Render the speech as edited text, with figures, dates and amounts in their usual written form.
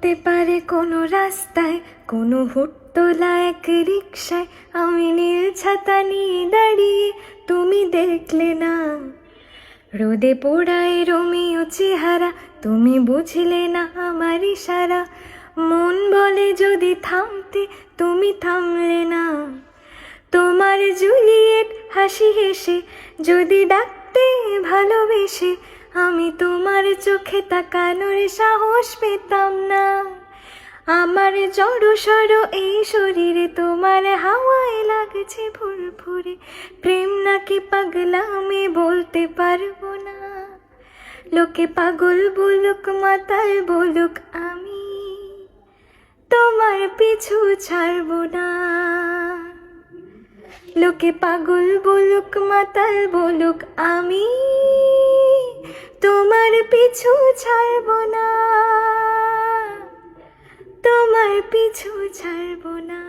হতে পারে কোনো রাস্তায়, কোনো হুট্টোলা এক রিকশায় আমি নীল ছাতা নিয়ে দাঁড়িয়ে, তুমি দেখলে না। রোদে পোড়ায় রোমিও চেহারা, তুমি বুঝলে না আমার ইশারা। মন বলে যদি থামতে, তুমি থামলে না। তোমার জুলিয়েট হাসি হেসে যদি ডাকতে ভালোবেসে, আমি তোমার চোখে তাকানোর সাহস পেতাম না। আমার জড়ো সড়ো এই শরীরে তোমার হাওয়ায় লাগছে ফুরফুরে, প্রেম নাকি পাগলামি বলতে পারবো না। লোকে পাগল বলুক মাতাল বলুক, আমি তোমার পিছু ছাড়বো না। লোকে পাগল বলুক মাতাল বলুক, আমি তোমার পিছু ছাড়বো না, তোমার পিছু ছাড়বো না।